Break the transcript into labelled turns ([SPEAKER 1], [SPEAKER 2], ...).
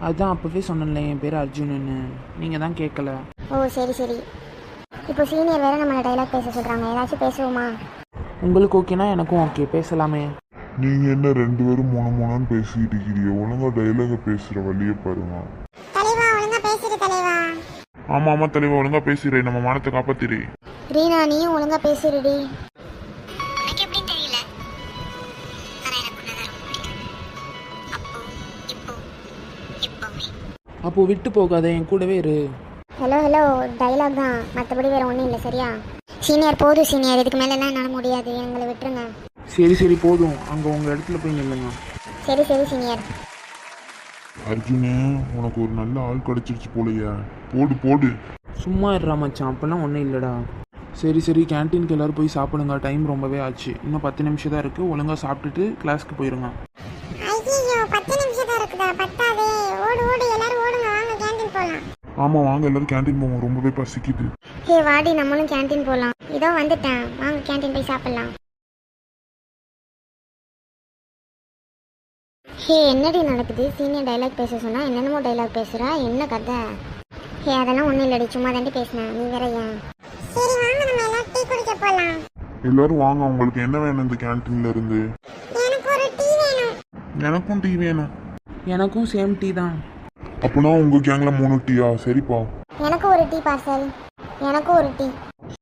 [SPEAKER 1] அதுதான் அப்போவே சொன்னேன்ல என் பேர் அர்ஜுனுன்னு, நீங்கள் தான் கேட்கல.
[SPEAKER 2] ஓ சரி சரி. இப்போ சீனியர் வேறு நம்மளை டைலாக் பேச சொல்கிறாங்க, ஏதாச்சும் பேசுவோமா?
[SPEAKER 1] உங்களுக்கு ஓகேனா எனக்கும் ஓகே, பேசலாமே.
[SPEAKER 3] நீங்க என்ன ரெண்டு பேரும் மூணுன்னு பேசிட்டு இருக்கிறீங்க? ஒழுங்கா டைலாக பேசுற வழியை பாருங்க.
[SPEAKER 2] தலைவா ஒழுங்கா பேசிடு தலைவா.
[SPEAKER 3] ஆமா ஆமா தலைவா, ஒழுங்கா பேசுறேன், நம்ம மானத்தை காப்பாத்திரு.
[SPEAKER 2] ரீனா நீயும் ஒழுங்கா பேசிடுடி.
[SPEAKER 1] அப்போ விட்டு போகாத, என் கூடவே இரு.
[SPEAKER 2] ஹலோ ஹலோ, டைலாக் தான், மற்றபடி வேறு ஒன்றும் இல்லை சரியா? சீனியர் போதும் சீனியர், இதுக்கு மேலெல்லாம் என்னால் முடியாது, எங்களை விட்டுருங்க.
[SPEAKER 1] சரி சரி போதும், அங்கே உங்கள் இடத்துல போய் நில்லுங்க.
[SPEAKER 2] சரி சரி சீனியர்.
[SPEAKER 3] அர்ஜுனே, உனக்கு ஒரு நல்ல ஆள் கிடைச்சிருச்சு போலையா? போடு போடு.
[SPEAKER 1] சும்மா இருடா மச்சான், அப்போல்லாம் ஒன்றும் இல்லைடா. சரி சரி, கேன்டீனுக்கு எல்லோரும் போய் சாப்பிடுங்க, டைம் ரொம்பவே ஆச்சு, இன்னும் 10 நிமிஷம் தான் இருக்குது. ஒழுங்காக சாப்பிட்டுட்டு கிளாஸ்க்கு போயிருங்க.
[SPEAKER 2] ஐயோ 10 நிமிஷம் தான் இருக்குதா? பத்தாதே, ஓடு ஓடு எல்லாரும் ஓடுங்க, வாங்க கேண்டீன் போகலாம்.
[SPEAKER 3] ஆமா வாங்க எல்லாரும் கேன்டீன் போவோம், ரொம்பவே பசிக்குது.
[SPEAKER 2] ஹே வாடி நம்மளும் கேண்டீன் போகலாம். இதோ வந்துட்டேன், வாங்க கேண்டீன் போய் சாப்பிடலாம். ஹே என்னடி நடக்குது? சீனியர் டைலாக் பேச சொன்னா என்னென்னமோ டைலாக் பேசுறா, என்ன கதை? ஹே அதெல்லாம் ஒன்றும் இல்லடி, சும்மா தாண்டி பேசினேன், நீ வேற ஏன்? சரி வாங்க நம்ம எல்லாம் டீ குடிக்க போகலாம்.
[SPEAKER 3] எல்லாரும் வாங்க, உங்களுக்கு என்ன வேணும் இந்த கேன்டீன்ல இருந்து?
[SPEAKER 2] எனக்கு ஒரு டீ வேணும்.
[SPEAKER 3] எனக்கும் டீ வேணும்.
[SPEAKER 1] எனக்கும் சேம் டீ தான்.
[SPEAKER 3] அப்படின்னா உங்க கேங்ல 3 டீயா? சரிப்பா.
[SPEAKER 2] எனக்கு ஒரு டீ பார்சல். எனக்கு ஒரு டீ.